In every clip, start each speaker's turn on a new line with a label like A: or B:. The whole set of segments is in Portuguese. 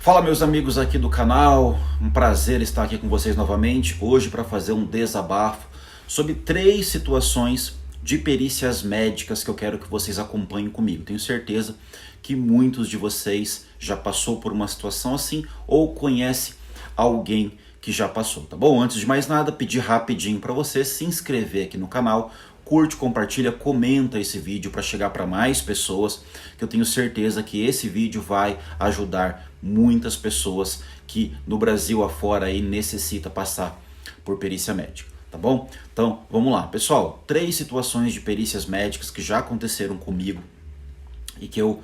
A: Fala, meus amigos aqui do canal, um prazer estar aqui com vocês novamente, hoje para fazer um desabafo sobre 3 situações de perícias médicas que eu quero que vocês acompanhem comigo. Tenho certeza que muitos de vocês já passou por uma situação assim ou conhece alguém que já passou, tá bom? Antes de mais nada, pedir rapidinho para você se inscrever aqui no canal, curte, compartilha, comenta esse vídeo para chegar para mais pessoas, que eu tenho certeza que esse vídeo vai ajudar muitas pessoas que no Brasil afora aí necessita passar por perícia médica, tá bom? Então, vamos lá. Pessoal, 3 situações de perícias médicas que já aconteceram comigo e que eu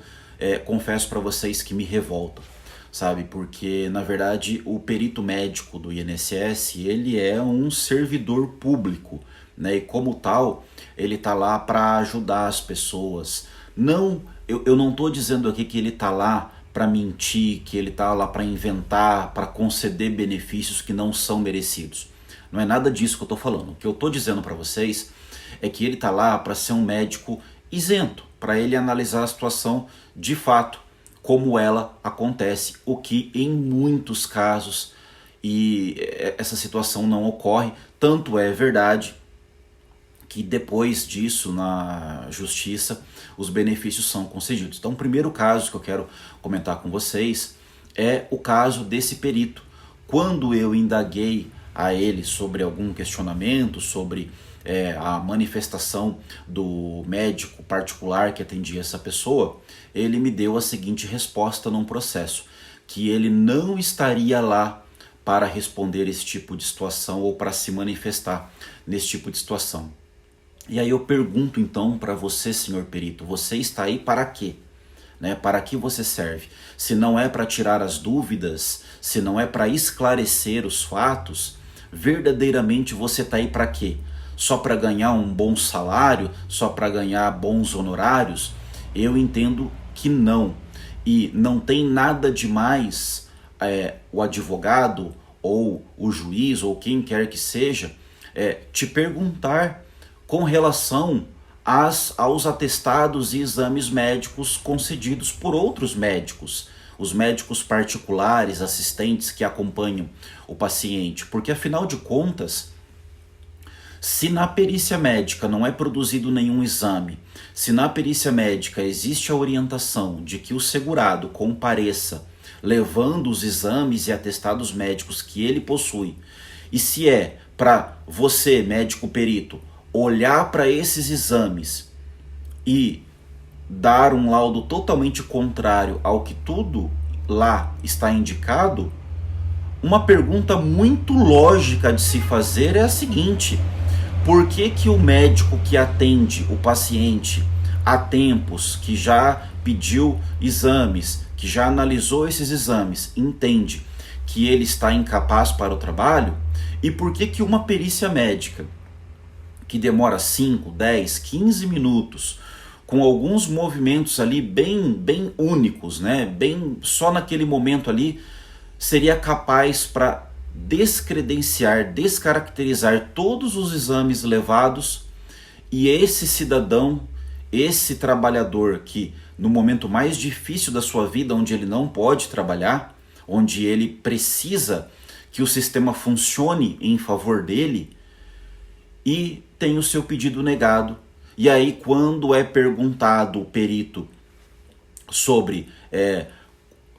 A: confesso para vocês que me revoltam, sabe? Porque, na verdade, o perito médico do INSS, ele é um servidor público, né? E como tal, ele tá lá para ajudar as pessoas. Não, eu não tô dizendo aqui que ele tá lá para mentir, que ele tá lá para inventar, para conceder benefícios que não são merecidos. Não é nada disso que eu tô falando. O que eu tô dizendo para vocês é que ele tá lá para ser um médico isento, para ele analisar a situação de fato, como ela acontece, o que em muitos casos essa situação não ocorre. Tanto é verdade que depois disso, na justiça, os benefícios são concedidos. Então, o primeiro caso que eu quero comentar com vocês é o caso desse perito. Quando eu indaguei a ele sobre algum questionamento, sobre a manifestação do médico particular que atendia essa pessoa, ele me deu a seguinte resposta num processo, que ele não estaria lá para responder esse tipo de situação ou para se manifestar nesse tipo de situação. E aí eu pergunto então para você, senhor perito, você está aí para quê? Né? Para que você serve? Se não é para tirar as dúvidas, se não é para esclarecer os fatos, verdadeiramente você está aí para quê? Só para ganhar um bom salário? Só para ganhar bons honorários? Eu entendo que não. E não tem nada demais o advogado ou o juiz ou quem quer que seja te perguntar com relação aos atestados e exames médicos concedidos por outros médicos, os médicos particulares, assistentes que acompanham o paciente, porque afinal de contas, se na perícia médica não é produzido nenhum exame, se na perícia médica existe a orientação de que o segurado compareça levando os exames e atestados médicos que ele possui, e se é para você, médico perito, olhar para esses exames e dar um laudo totalmente contrário ao que tudo lá está indicado, uma pergunta muito lógica de se fazer é a seguinte: por que que o médico que atende o paciente há tempos, que já pediu exames, que já analisou esses exames, entende que ele está incapaz para o trabalho? E por que que uma perícia médica que demora 5, 10, 15 minutos, com alguns movimentos ali bem únicos, né? Bem só naquele momento ali, seria capaz para descredenciar, descaracterizar todos os exames levados, e esse cidadão, esse trabalhador que no momento mais difícil da sua vida, onde ele não pode trabalhar, onde ele precisa que o sistema funcione em favor dele, e tem o seu pedido negado. E aí, quando é perguntado o perito sobre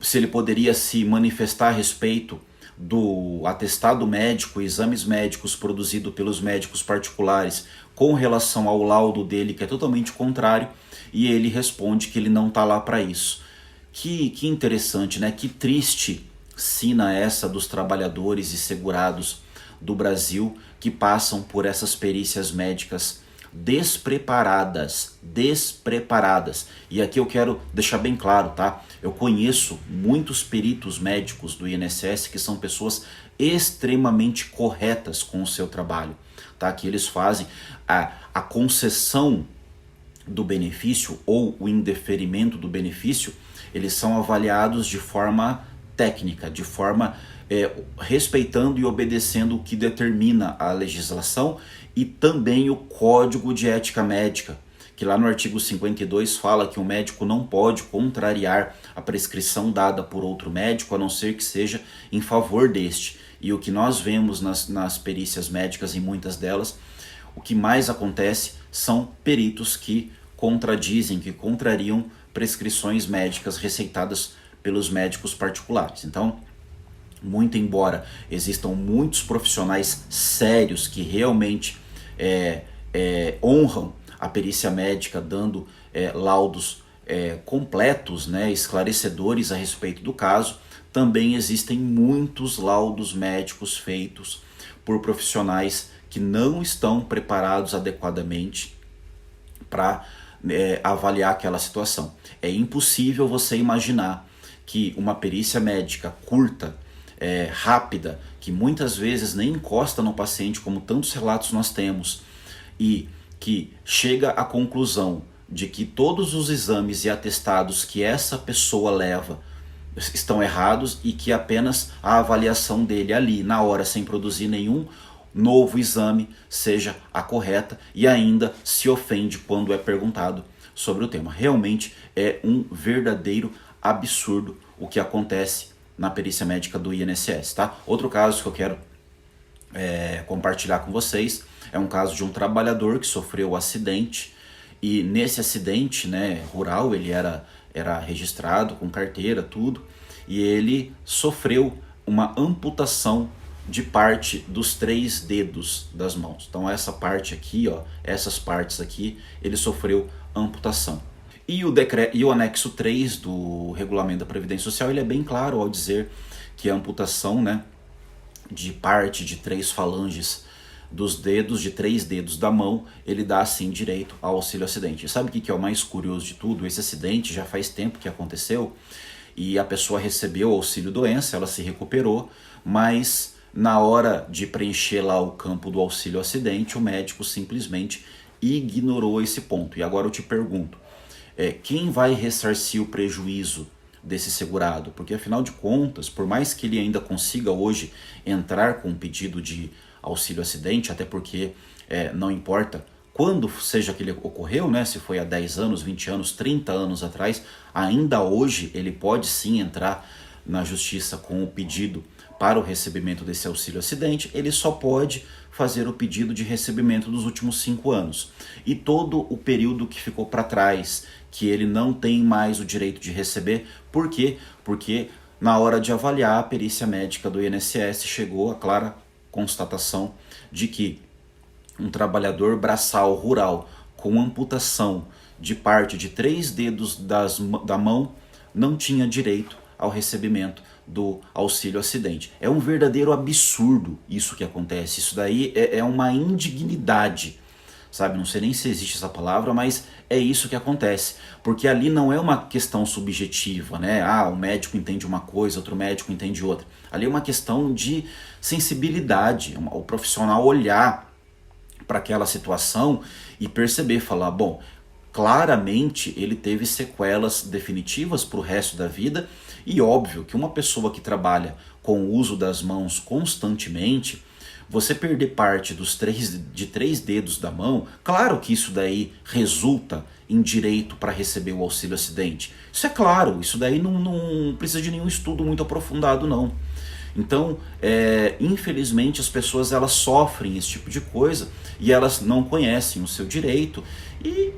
A: se ele poderia se manifestar a respeito do atestado médico, exames médicos produzidos pelos médicos particulares com relação ao laudo dele, que é totalmente contrário, e ele responde que ele não está lá para isso. Que interessante, né? Que triste sina essa dos trabalhadores e segurados do Brasil que passam por essas perícias médicas despreparadas. E aqui eu quero deixar bem claro, tá? Eu conheço muitos peritos médicos do INSS que são pessoas extremamente corretas com o seu trabalho, tá? Que eles fazem a concessão do benefício ou o indeferimento do benefício, eles são avaliados de forma técnica, de forma respeitando e obedecendo o que determina a legislação e também o Código de Ética Médica, que lá no artigo 52 fala que o médico não pode contrariar a prescrição dada por outro médico, a não ser que seja em favor deste. E o que nós vemos nas perícias médicas, em muitas delas, o que mais acontece são peritos que contradizem, que contrariam prescrições médicas receitadas pelos médicos particulares. Então, muito embora existam muitos profissionais sérios que realmente honram a perícia médica, dando laudos completos, né, esclarecedores a respeito do caso, também existem muitos laudos médicos feitos por profissionais que não estão preparados adequadamente para avaliar aquela situação. É impossível você imaginar que uma perícia médica curta, rápida, que muitas vezes nem encosta no paciente, como tantos relatos nós temos, e que chega à conclusão de que todos os exames e atestados que essa pessoa leva estão errados e que apenas a avaliação dele ali, na hora, sem produzir nenhum novo exame, seja a correta, e ainda se ofende quando é perguntado sobre o tema. Realmente é um verdadeiro absurdo o que acontece na perícia médica do INSS, tá? Outro caso que eu quero compartilhar com vocês é um caso de um trabalhador que sofreu um acidente, e nesse acidente, né, rural, ele era registrado com carteira, tudo, e ele sofreu uma amputação de parte dos 3 dedos das mãos. Então essa parte aqui, ó, essas partes aqui, ele sofreu amputação. E o anexo 3 do Regulamento da Previdência Social, ele é bem claro ao dizer que a amputação, né, de parte de 3 falanges dos dedos, de 3 dedos da mão, ele dá sim direito ao auxílio acidente. E sabe o que é o mais curioso de tudo? Esse acidente já faz tempo que aconteceu e a pessoa recebeu o auxílio doença, ela se recuperou, mas na hora de preencher lá o campo do auxílio acidente, o médico simplesmente ignorou esse ponto. E agora eu te pergunto, quem vai ressarcir o prejuízo desse segurado? Porque afinal de contas, por mais que ele ainda consiga hoje entrar com um pedido de auxílio acidente, até porque não importa quando seja que ele ocorreu, né, se foi há 10 anos, 20 anos, 30 anos atrás, ainda hoje ele pode sim entrar na justiça com o pedido para o recebimento desse auxílio acidente. Ele só pode fazer o pedido de recebimento dos últimos 5 anos. E todo o período que ficou para trás, que ele não tem mais o direito de receber. Por quê? Porque na hora de avaliar, a perícia médica do INSS chegou à clara constatação de que um trabalhador braçal rural com amputação de parte de 3 dedos da mão não tinha direito ao recebimento do auxílio acidente. É um verdadeiro absurdo isso que acontece. Isso daí é uma indignidade, sabe? Não sei nem se existe essa palavra, mas é isso que acontece. Porque ali não é uma questão subjetiva, né? Ah, um médico entende uma coisa, outro médico entende outra. Ali é uma questão de sensibilidade, o profissional olhar para aquela situação e perceber, falar, bom, claramente ele teve sequelas definitivas para o resto da vida. E óbvio que uma pessoa que trabalha com o uso das mãos constantemente, você perder parte de 3 dedos da mão, claro que isso daí resulta em direito para receber o auxílio acidente. Isso é claro, isso daí não precisa de nenhum estudo muito aprofundado não. Então, infelizmente as pessoas elas sofrem esse tipo de coisa e elas não conhecem o seu direito e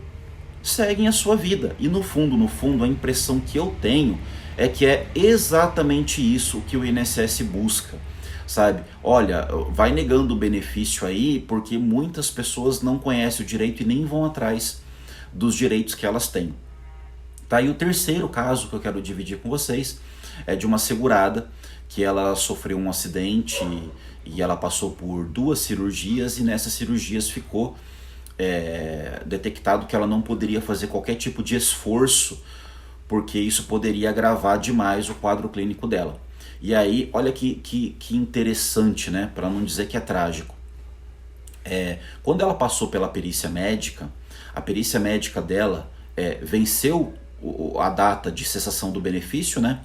A: seguem a sua vida. E no fundo, a impressão que eu tenho é que é exatamente isso que o INSS busca, sabe? Olha, vai negando o benefício aí porque muitas pessoas não conhecem o direito e nem vão atrás dos direitos que elas têm. Tá? E o terceiro caso que eu quero dividir com vocês é de uma segurada que ela sofreu um acidente e ela passou por 2 cirurgias e nessas cirurgias ficou detectado que ela não poderia fazer qualquer tipo de esforço porque isso poderia agravar demais o quadro clínico dela. E aí, olha que interessante, né? Para não dizer que é trágico. Quando ela passou pela perícia médica, a perícia médica dela venceu a data de cessação do benefício, né?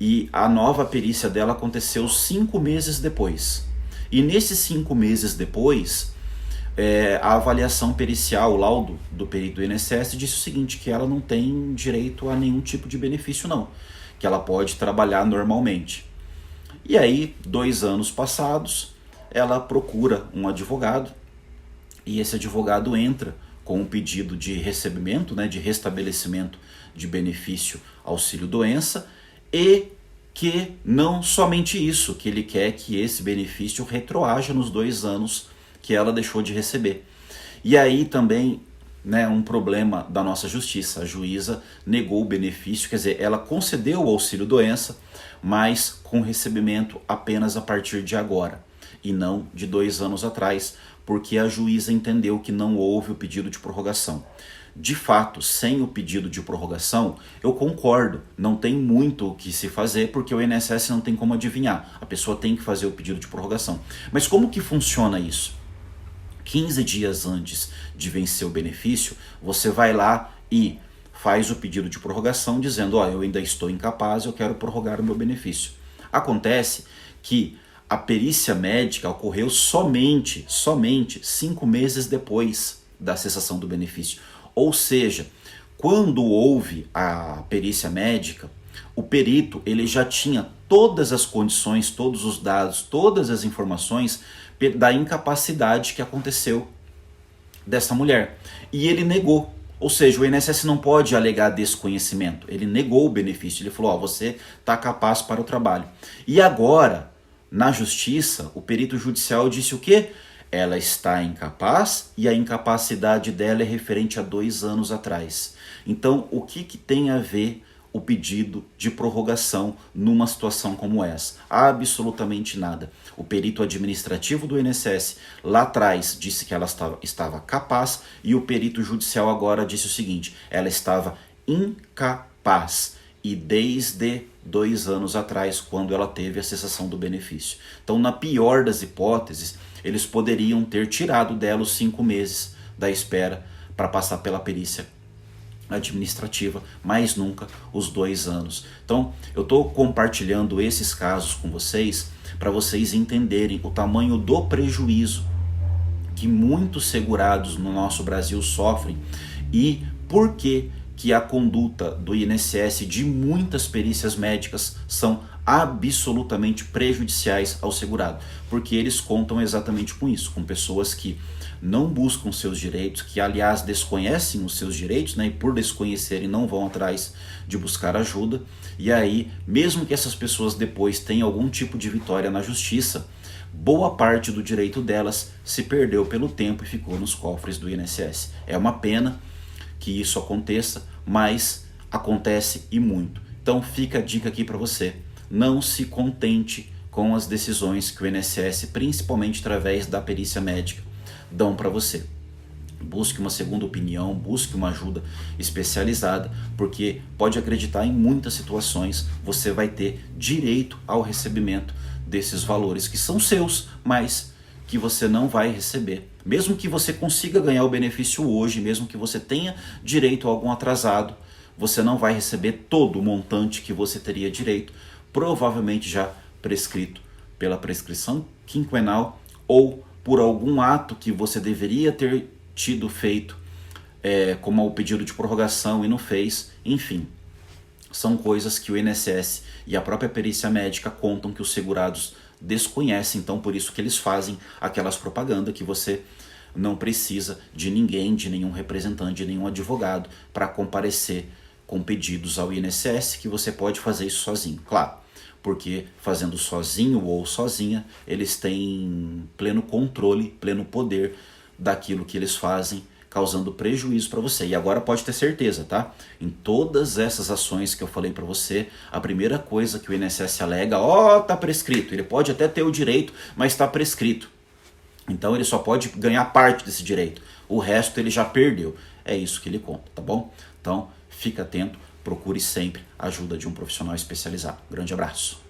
A: E a nova perícia dela aconteceu 5 meses depois. E nesses 5 meses depois, a avaliação pericial, o laudo do perito do INSS disse o seguinte, que ela não tem direito a nenhum tipo de benefício não, que ela pode trabalhar normalmente. E aí, 2 anos passados, ela procura um advogado e esse advogado entra com um pedido de recebimento, né, de restabelecimento de benefício auxílio-doença e que não somente isso, que ele quer que esse benefício retroaja nos 2 anos que ela deixou de receber. E aí também, né, um problema da nossa justiça, a juíza negou o benefício, quer dizer, ela concedeu o auxílio-doença, mas com recebimento apenas a partir de agora, e não de 2 anos atrás, porque a juíza entendeu que não houve o pedido de prorrogação. De fato, sem o pedido de prorrogação, eu concordo, não tem muito o que se fazer, porque o INSS não tem como adivinhar, a pessoa tem que fazer o pedido de prorrogação. Mas como que funciona isso? 15 dias antes de vencer o benefício, você vai lá e faz o pedido de prorrogação dizendo, ó, eu ainda estou incapaz, eu quero prorrogar o meu benefício. Acontece que a perícia médica ocorreu somente 5 meses depois da cessação do benefício. Ou seja, quando houve a perícia médica, o perito ele já tinha todas as condições, todos os dados, todas as informações da incapacidade que aconteceu dessa mulher. E ele negou. Ou seja, o INSS não pode alegar desconhecimento. Ele negou o benefício. Ele falou, ó, você está capaz para o trabalho. E agora, na justiça, o perito judicial disse o quê? Ela está incapaz e a incapacidade dela é referente a 2 anos atrás. Então, o que tem a ver o pedido de prorrogação numa situação como essa? Absolutamente nada. O perito administrativo do INSS lá atrás disse que ela estava capaz e o perito judicial agora disse o seguinte, ela estava incapaz e desde 2 anos atrás, quando ela teve a cessação do benefício. Então, na pior das hipóteses, eles poderiam ter tirado dela os 5 meses da espera para passar pela perícia administrativa, mas nunca os 2 anos. Então, eu estou compartilhando esses casos com vocês para vocês entenderem o tamanho do prejuízo que muitos segurados no nosso Brasil sofrem e por que a conduta do INSS de muitas perícias médicas são absolutamente prejudiciais ao segurado, porque eles contam exatamente com isso, com pessoas que não buscam seus direitos, que aliás desconhecem os seus direitos, né, e por desconhecerem não vão atrás de buscar ajuda, e aí, mesmo que essas pessoas depois tenham algum tipo de vitória na justiça, boa parte do direito delas se perdeu pelo tempo e ficou nos cofres do INSS. É uma pena que isso aconteça, mas acontece e muito. Então fica a dica aqui para você, não se contente com as decisões que o INSS, principalmente através da perícia médica, dão para você. Busque uma segunda opinião, busque uma ajuda especializada, porque pode acreditar, em muitas situações você vai ter direito ao recebimento desses valores que são seus, mas que você não vai receber. Mesmo que você consiga ganhar o benefício hoje, mesmo que você tenha direito a algum atrasado, você não vai receber todo o montante que você teria direito, provavelmente já prescrito pela prescrição quinquenal ou por algum ato que você deveria ter tido feito, como o pedido de prorrogação e não fez, enfim. São coisas que o INSS e a própria perícia médica contam que os segurados desconhecem, então por isso que eles fazem aquelas propagandas que você não precisa de ninguém, de nenhum representante, de nenhum advogado para comparecer com pedidos ao INSS, que você pode fazer isso sozinho, claro, porque fazendo sozinho ou sozinha, eles têm pleno controle, pleno poder daquilo que eles fazem, causando prejuízo para você. E agora pode ter certeza, tá? Em todas essas ações que eu falei para você, a primeira coisa que o INSS alega, tá prescrito. Ele pode até ter o direito, mas está prescrito. Então ele só pode ganhar parte desse direito. O resto ele já perdeu. É isso que ele conta, tá bom? Então fica atento, procure sempre a ajuda de um profissional especializado. Grande abraço.